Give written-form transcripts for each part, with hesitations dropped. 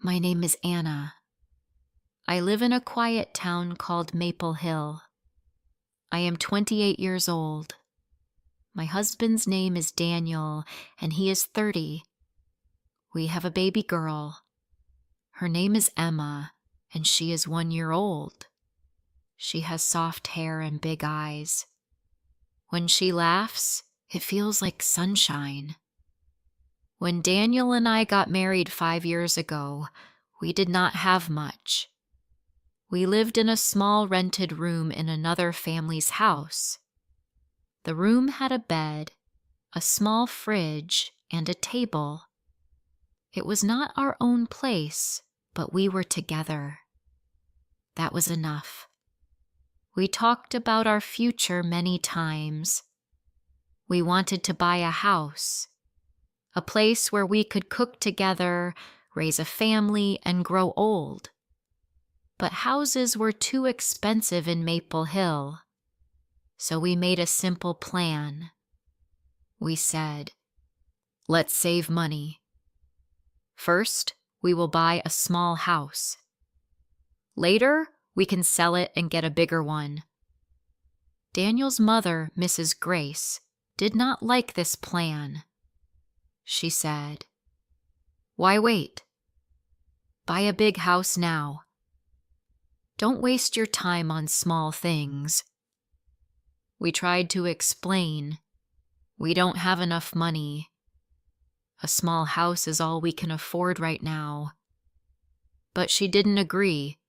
My name is Anna. I live in a quiet town called Maple Hill. I am 28 years old. My husband's name is Daniel, and he is 30. We have a baby girl. Her name is Emma, and she is 1 year old. She has soft hair and big eyes. When she laughs, it feels like sunshine. When Daniel and I got married 5 years ago, we did not have much. We lived in a small rented room in another family's house. The room had a bed, a small fridge, and a table. It was not our own place, but we were together. That was enough. We talked about our future many times. We wanted to buy a house, a place where we could cook together, raise a family, and grow old. But houses were too expensive in Maple Hill, so we made a simple plan. We said, let's save money. First, we will buy a small house. Later, we can sell it and get a bigger one. Daniel's mother, Mrs. Grace, did not like this plan. She said, "Why wait? Buy a big house now. Don't waste your time on small things." We tried to explain, we don't have enough money. A small house is all we can afford right now. But she didn't agree.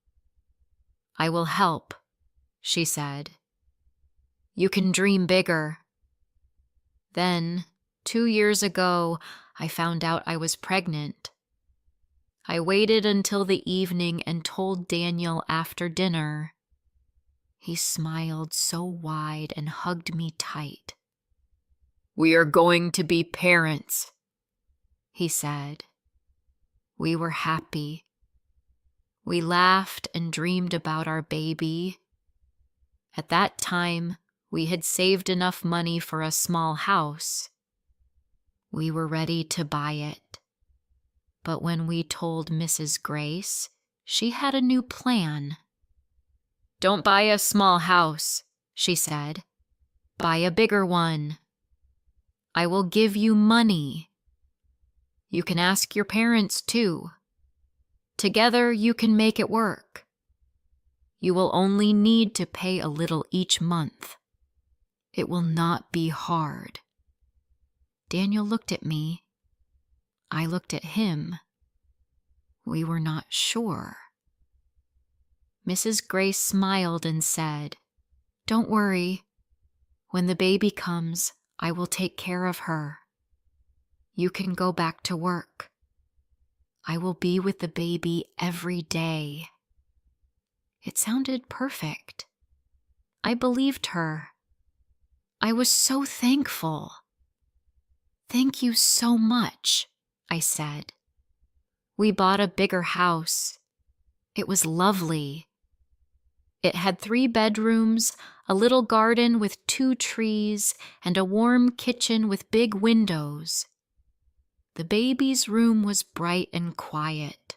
"I will help," she said. "You can dream bigger." Then, 2 years ago, I found out I was pregnant. I waited until the evening and told Daniel after dinner. He smiled so wide and hugged me tight. "We are going to be parents," he said. We were happy. We laughed and dreamed about our baby. At that time, we had saved enough money for a small house. We were ready to buy it. But when we told Mrs. Grace, she had a new plan. "Don't buy a small house," she said. "Buy a bigger one. I will give you money. You can ask your parents too. Together you can make it work. You will only need to pay a little each month. It will not be hard." Daniel looked at me. I looked at him. We were not sure. Mrs. Grace smiled and said, "Don't worry. When the baby comes, I will take care of her. You can go back to work. I will be with the baby every day." It sounded perfect. I believed her. I was so thankful. "Thank you so much," I said. We bought a bigger house. It was lovely. It had 3 bedrooms, a little garden with 2 trees, and a warm kitchen with big windows. The baby's room was bright and quiet.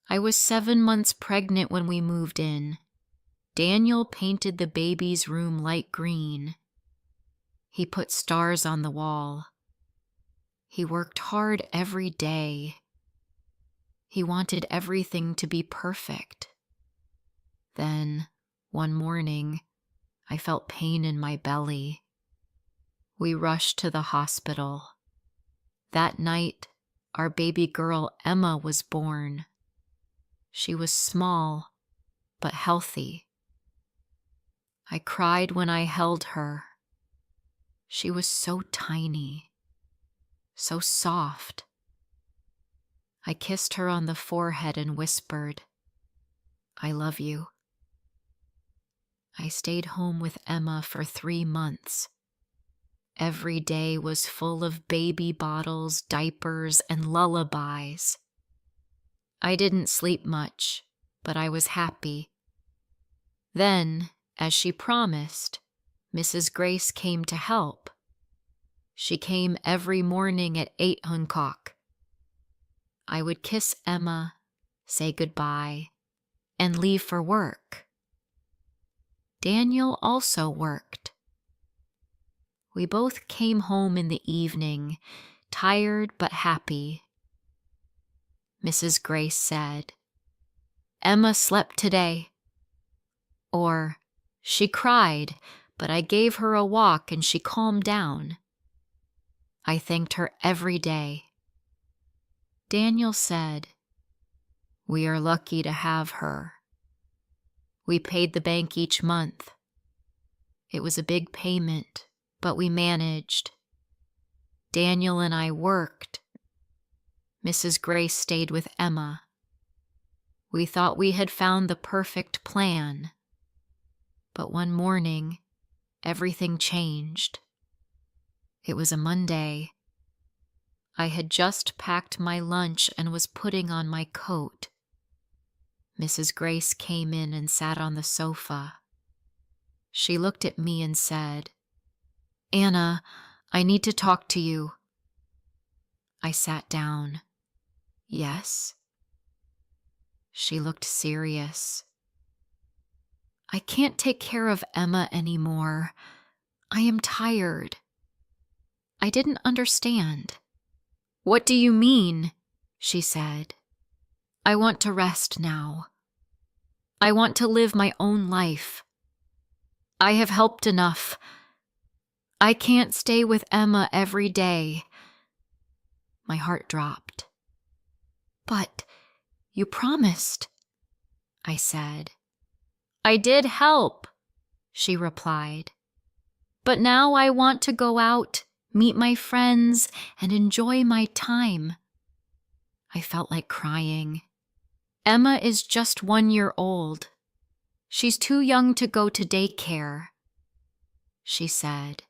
I was 7 months pregnant when we moved in. Daniel painted the baby's room light green. He put stars on the wall. He worked hard every day. He wanted everything to be perfect. Then, one morning, I felt pain in my belly. We rushed to the hospital. That night, our baby girl Emma was born. She was small, but healthy. I cried when I held her. She was so tiny, so soft. I kissed her on the forehead and whispered, "I love you." I stayed home with Emma for 3 months. Every day was full of baby bottles, diapers, and lullabies. I didn't sleep much, but I was happy. Then, as she promised, Mrs. Grace came to help. She came every morning at 8 o'clock. I would kiss Emma, say goodbye, and leave for work. Daniel also worked. We both came home in the evening, tired but happy. Mrs. Grace said, "Emma slept today." Or, "She cried, but I gave her a walk and she calmed down." I thanked her every day. Daniel said, "We are lucky to have her." We paid the bank each month. It was a big payment, but we managed. Daniel and I worked. Mrs. Grace stayed with Emma. We thought we had found the perfect plan. But one morning, everything changed. It was a Monday. I had just packed my lunch and was putting on my coat. Mrs. Grace came in and sat on the sofa. She looked at me and said, "Anna, I need to talk to you." I sat down. "Yes?" She looked serious. "I can't take care of Emma anymore. I am tired." I didn't understand. "What do you mean?" she said. "I want to rest now. I want to live my own life. I have helped enough. I can't stay with Emma every day." My heart dropped. "But you promised," I said. "I did help," she replied. "But now I want to go out, meet my friends, and enjoy my time." I felt like crying. "Emma is just 1 year old. She's too young to go to daycare." She said,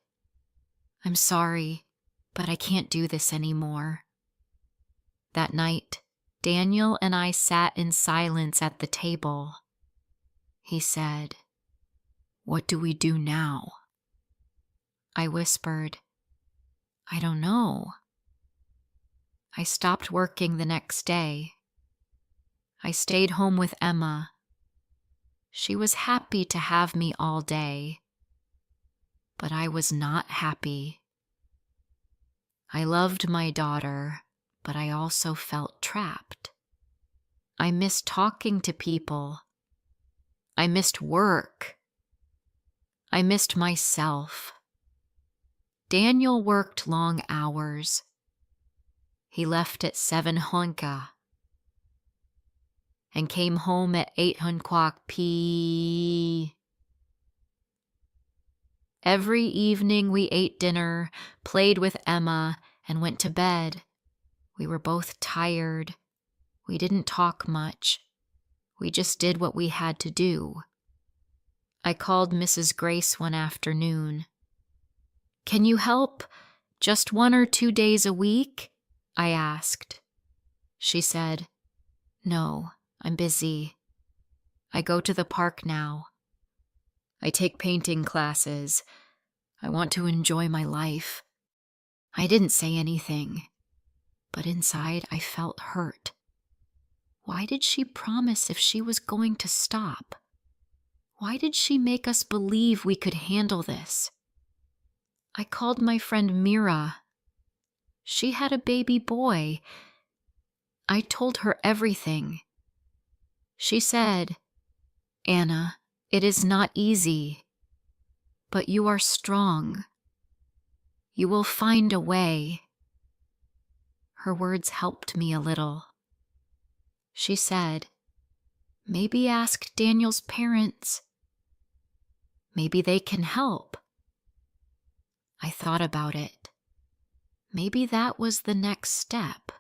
"I'm sorry, but I can't do this anymore." That night, Daniel and I sat in silence at the table. He said, "What do we do now?" I whispered, "I don't know." I stopped working the next day. I stayed home with Emma. She was happy to have me all day, but I was not happy. I loved my daughter, but I also felt trapped. I missed talking to people. I missed work. I missed myself. Daniel worked long hours. He left at 7 honka and came home at 8 hunquak p. Every evening we ate dinner, played with Emma, and went to bed. We were both tired. We didn't talk much. We just did what we had to do. I called Mrs. Grace one afternoon. "Can you help? Just 1 or 2 days a week?" I asked. She said, "No, I'm busy. I go to the park now. I take painting classes. I want to enjoy my life." I didn't say anything, but inside I felt hurt. Why did she promise if she was going to stop? Why did she make us believe we could handle this? I called my friend Mira. She had a baby boy. I told her everything. She said, "Anna, it is not easy, but you are strong. You will find a way." Her words helped me a little. She said, "Maybe ask Daniel's parents. Maybe they can help." I thought about it. Maybe that was the next step.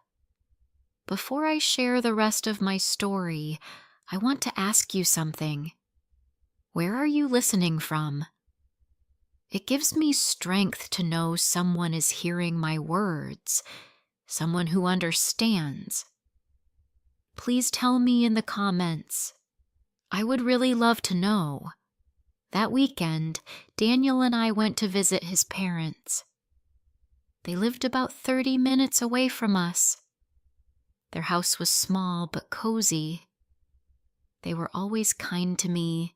Before I share the rest of my story, I want to ask you something. Where are you listening from? It gives me strength to know someone is hearing my words, someone who understands. Please tell me in the comments. I would really love to know. That weekend, Daniel and I went to visit his parents. They lived about 30 minutes away from us. Their house was small but cozy. They were always kind to me.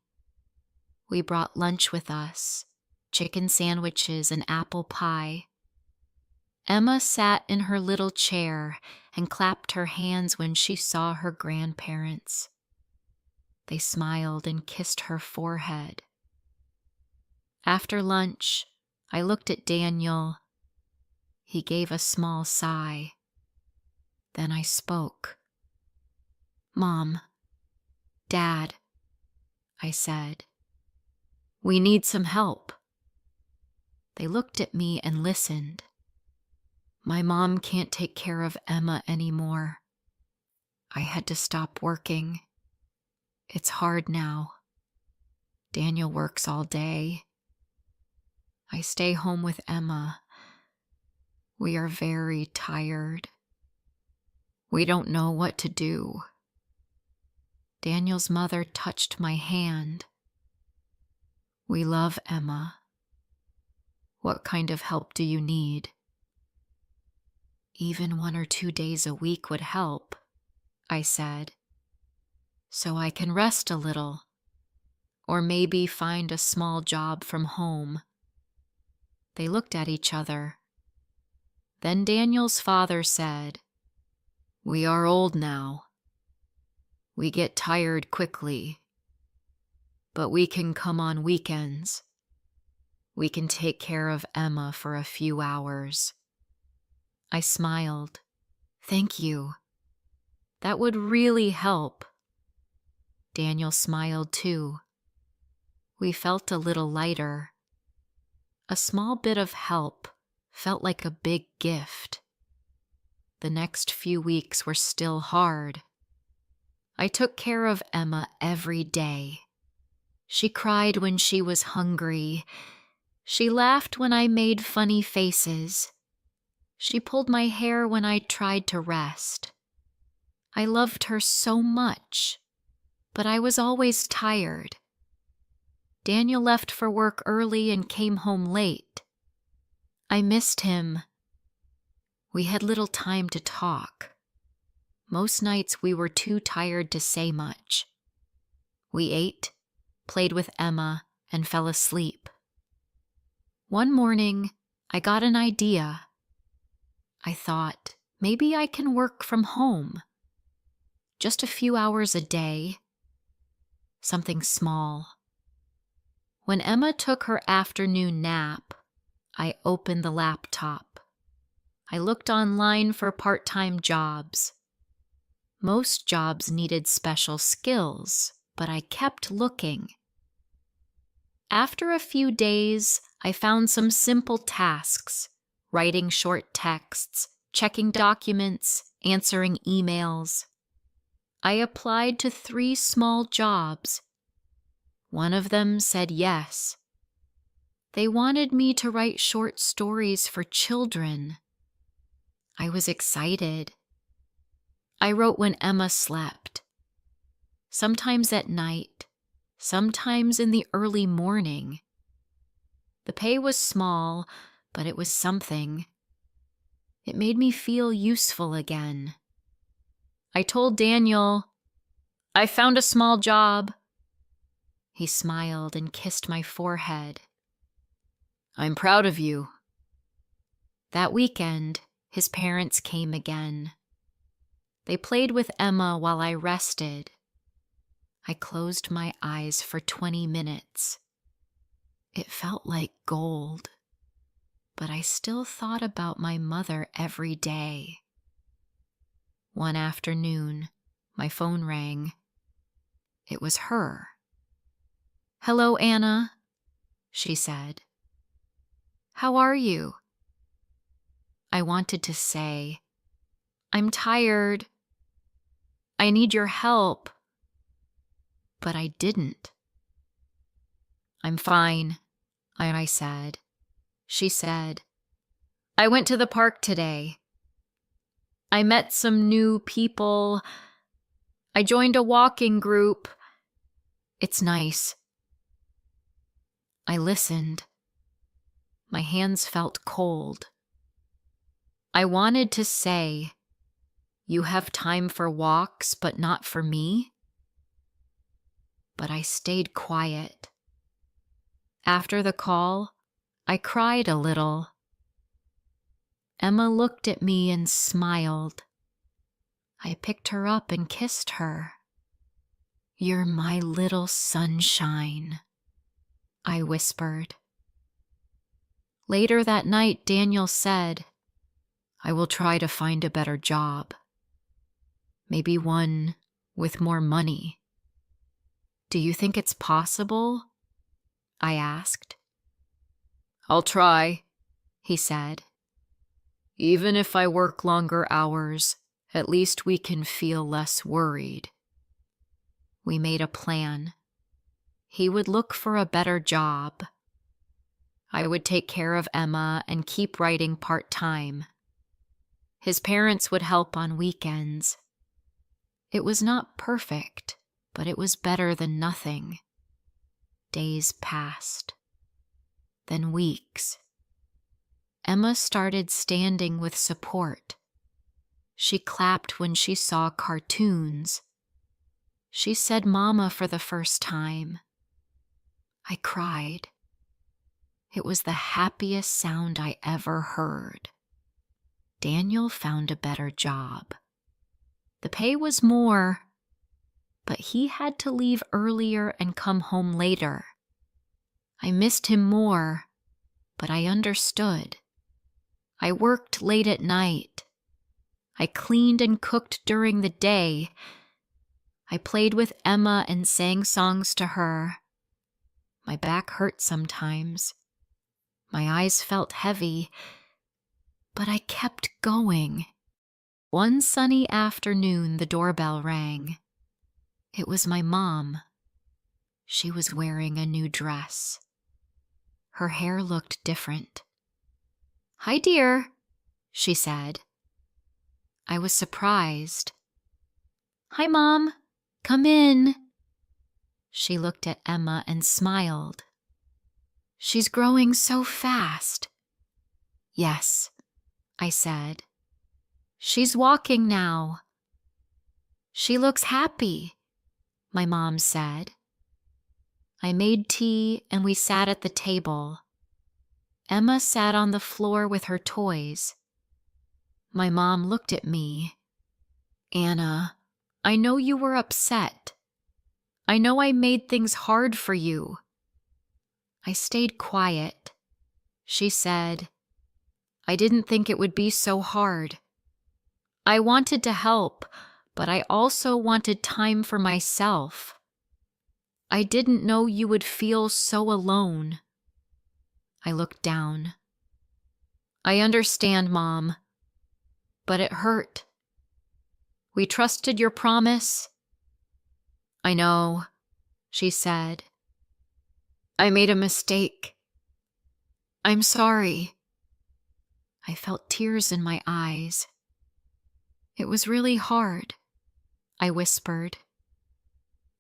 We brought lunch with us, chicken sandwiches and apple pie. Emma sat in her little chair and clapped her hands when she saw her grandparents. They smiled and kissed her forehead. After lunch, I looked at Daniel. He gave a small sigh. Then I spoke. "Mom, Dad," I said, "we need some help." They looked at me and listened. My mom can't take care of Emma anymore. I had to stop working. It's hard now. Daniel works all day. I stay home with Emma. We are very tired. We don't know what to do. Daniel's mother touched my hand. We love Emma. What kind of help do you need? Even 1 or 2 days a week would help, I said, so I can rest a little, or maybe find a small job from home. They looked at each other. Then Daniel's father said, "We are old now. We get tired quickly, but we can come on weekends. We can take care of Emma for a few hours." I smiled. "Thank you. That would really help." Daniel smiled too. We felt a little lighter. A small bit of help felt like a big gift. The next few weeks were still hard. I took care of Emma every day. She cried when she was hungry. She laughed when I made funny faces. She pulled my hair when I tried to rest. I loved her so much, but I was always tired. Daniel left for work early and came home late. I missed him. We had little time to talk. Most nights we were too tired to say much. We ate, played with Emma, and fell asleep. One morning, I got an idea. I thought, maybe I can work from home. Just a few hours a day. Something small. When Emma took her afternoon nap, I opened the laptop. I looked online for part-time jobs. Most jobs needed special skills, but I kept looking. After a few days, I found some simple tasks: writing short texts, checking documents, answering emails. I applied to 3 small jobs. One of them said yes. They wanted me to write short stories for children. I was excited. I wrote when Emma slept. Sometimes at night, sometimes in the early morning. The pay was small, but it was something. It made me feel useful again. I told Daniel, "I found a small job." He smiled and kissed my forehead. "I'm proud of you." That weekend, his parents came again. They played with Emma while I rested. I closed my eyes for 20 minutes. It felt like gold, but I still thought about my mother every day. One afternoon, my phone rang. It was her. "Hello, Anna," she said. "How are you?" I wanted to say, "I'm tired. I need your help." But I didn't. "I'm fine," I said. She said, "I went to the park today. I met some new people. I joined a walking group. It's nice." I listened. My hands felt cold. I wanted to say, You have time for walks, but not for me? But I stayed quiet. After the call, I cried a little. Emma looked at me and smiled. I picked her up and kissed her. "You're my little sunshine," I whispered. Later that night, Daniel said, "I will try to find a better job. Maybe one with more money." "Do you think it's possible?" I asked. "I'll try," he said. "Even if I work longer hours, at least we can feel less worried." We made a plan. He would look for a better job. I would take care of Emma and keep writing part-time. His parents would help on weekends. It was not perfect, but it was better than nothing. Days passed. Then weeks. Emma started standing with support. She clapped when she saw cartoons. She said "Mama" for the first time. I cried. It was the happiest sound I ever heard. Daniel found a better job. The pay was more, but he had to leave earlier and come home later. I missed him more, but I understood. I worked late at night. I cleaned and cooked during the day. I played with Emma and sang songs to her. My back hurt sometimes. My eyes felt heavy, but I kept going. One sunny afternoon, the doorbell rang. It was my mom. She was wearing a new dress. Her hair looked different. "Hi, dear," she said. I was surprised. "Hi, Mom. Come in." She looked at Emma and smiled. "She's growing so fast." "Yes," I said. "She's walking now." "She looks happy," my mom said. I made tea and we sat at the table. Emma sat on the floor with her toys. My mom looked at me. "Anna, I know you were upset. I know I made things hard for you." I stayed quiet. She said, "I didn't think it would be so hard. I wanted to help, but I also wanted time for myself. I didn't know you would feel so alone." I looked down. "I understand, Mom, but it hurt. We trusted your promise." "I know," she said. "I made a mistake. I'm sorry." I felt tears in my eyes. "It was really hard," I whispered.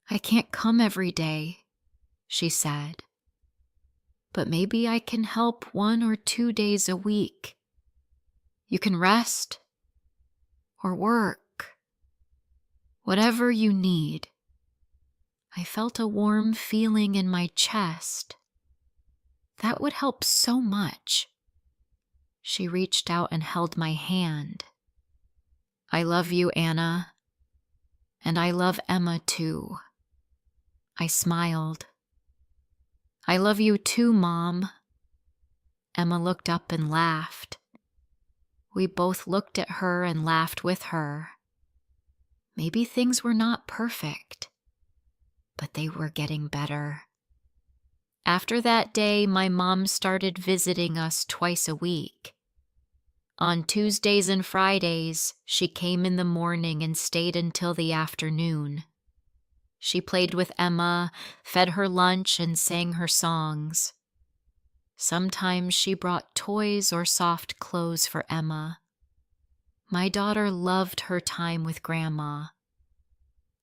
"I can't come every day," she said. "But maybe I can help 1 or 2 days a week. You can rest or work, whatever you need." I felt a warm feeling in my chest. That would help so much. She reached out and held my hand. "I love you, Anna, and I love Emma too." I smiled. "I love you too, Mom." Emma looked up and laughed. We both looked at her and laughed with her. Maybe things were not perfect, but they were getting better. After that day, my mom started visiting us twice a week. On Tuesdays and Fridays, she came in the morning and stayed until the afternoon. She played with Emma, fed her lunch, and sang her songs. Sometimes she brought toys or soft clothes for Emma. My daughter loved her time with Grandma.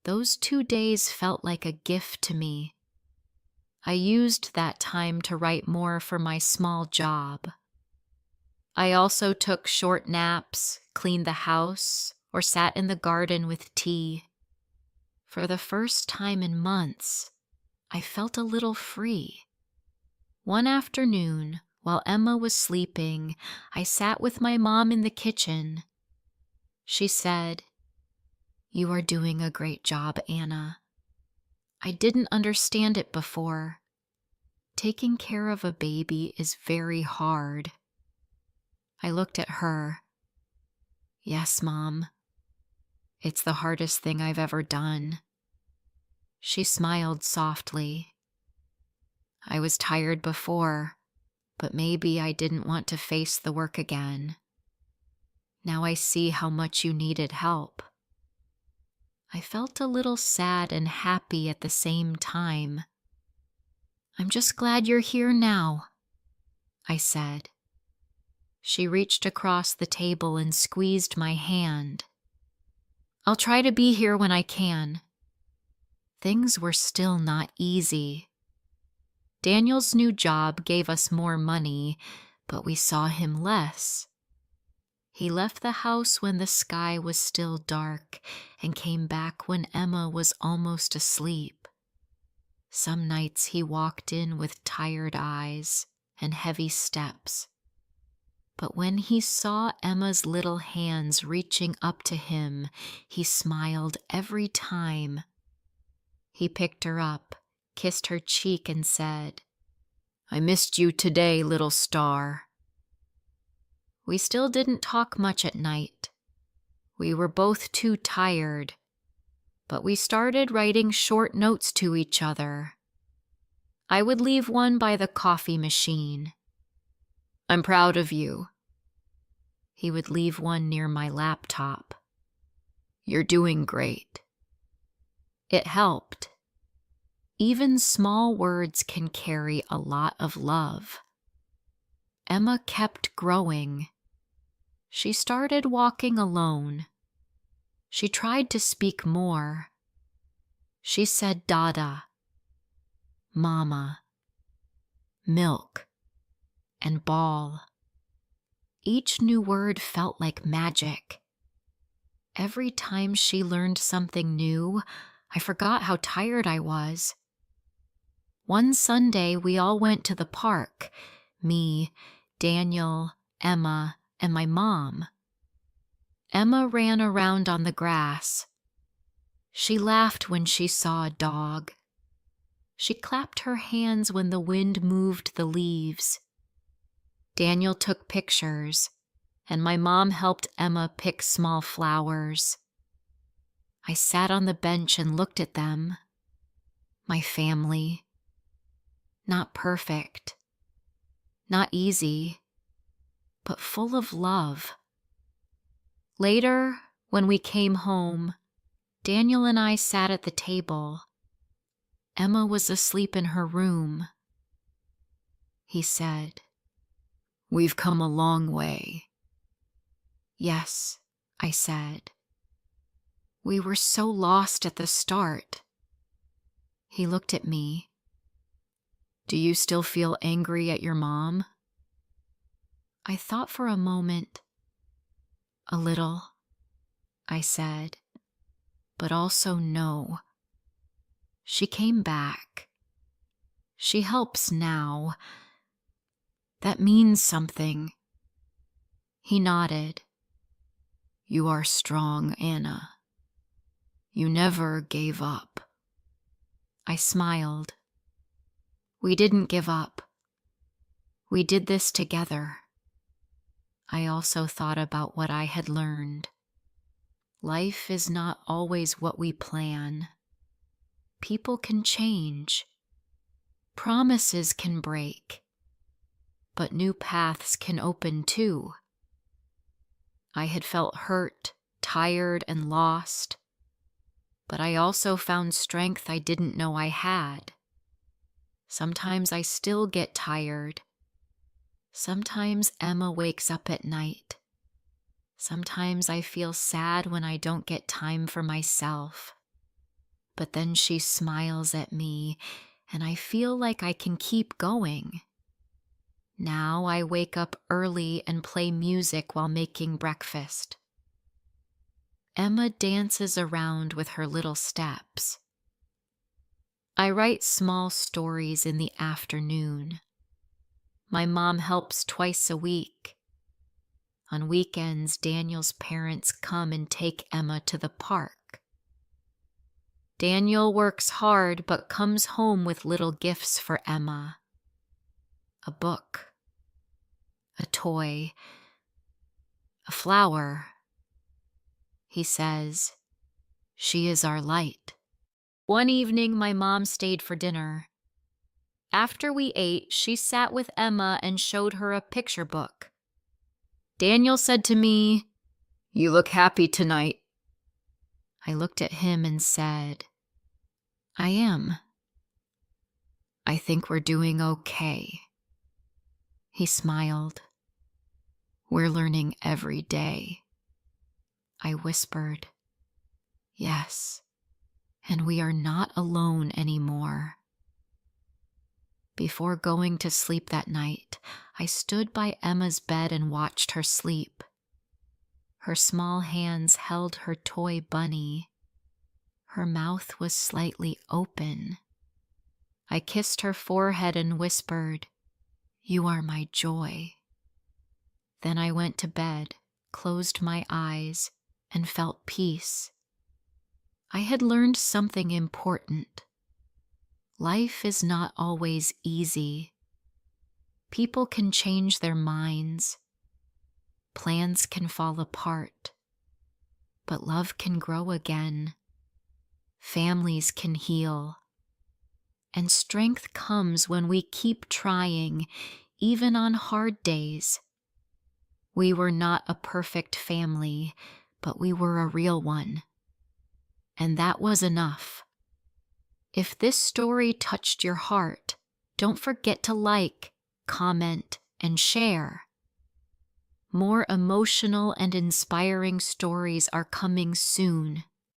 Those 2 days felt like a gift to me. I used that time to write more for my small job. I also took short naps, cleaned the house, or sat in the garden with tea. For the first time in months, I felt a little free. One afternoon, while Emma was sleeping, I sat with my mom in the kitchen. She said, "You are doing a great job, Anna. I didn't understand it before. Taking care of a baby is very hard." I looked at her. "Yes, Mom. It's the hardest thing I've ever done." She smiled softly. "I was tired before, but maybe I didn't want to face the work again. Now I see how much you needed help." I felt a little sad and happy at the same time. "I'm just glad you're here now," I said. She reached across the table and squeezed my hand. "I'll try to be here when I can." Things were still not easy. Daniel's new job gave us more money, but we saw him less. He left the house when the sky was still dark and came back when Emma was almost asleep. Some nights he walked in with tired eyes and heavy steps. But when he saw Emma's little hands reaching up to him, he smiled every time. He picked her up, kissed her cheek, and said, "I missed you today, little star." We still didn't talk much at night. We were both too tired, but we started writing short notes to each other. I would leave one by the coffee machine. "I'm proud of you." He would leave one near my laptop. "You're doing great." It helped. Even small words can carry a lot of love. Emma kept growing. She started walking alone. She tried to speak more. She said Dada, Mama, milk, and ball. Each new word felt like magic. Every time she learned something new, I forgot how tired I was. One Sunday, we all went to the park. Me, Daniel, Emma, and my mom. Emma ran around on the grass. She laughed when she saw a dog. She clapped her hands when the wind moved the leaves. Daniel took pictures, and my mom helped Emma pick small flowers. I sat on the bench and looked at them. My family. Not perfect. Not easy, but full of love. Later, when we came home, Daniel and I sat at the table. Emma was asleep in her room. He said, "We've come a long way." "Yes," I said. "We were so lost at the start." He looked at me. "Do you still feel angry at your mom?" I thought for a moment. "A little," I said, "but also no. She came back. She helps now. That means something." He nodded. "You are strong, Anna. You never gave up." I smiled. We didn't give up. We did this together. I also thought about what I had learned. Life is not always what we plan. People can change. Promises can break. But new paths can open too. I had felt hurt, tired, and lost. But I also found strength I didn't know I had. Sometimes I still get tired. Sometimes Emma wakes up at night. Sometimes I feel sad when I don't get time for myself. But then she smiles at me, and I feel like I can keep going. Now I wake up early and play music while making breakfast. Emma dances around with her little steps. I write small stories in the afternoon. My mom helps twice a week. On weekends, Daniel's parents come and take Emma to the park. Daniel works hard but comes home with little gifts for Emma. A book, a toy, a flower. He says, "She is our light." One evening, my mom stayed for dinner. After we ate, she sat with Emma and showed her a picture book. Daniel said to me, "You look happy tonight." I looked at him and said, "I am. I think we're doing okay." He smiled. "We're learning every day." I whispered, "Yes, and we are not alone anymore." Before going to sleep that night, I stood by Emma's bed and watched her sleep. Her small hands held her toy bunny. Her mouth was slightly open. I kissed her forehead and whispered, "You are my joy." Then I went to bed, closed my eyes, and felt peace. I had learned something important. Life is not always easy. People can change their minds. Plans can fall apart. But love can grow again. Families can heal. And strength comes when we keep trying, even on hard days. We were not a perfect family, but we were a real one. And that was enough. If this story touched your heart, don't forget to like, comment, and share. More emotional and inspiring stories are coming soon.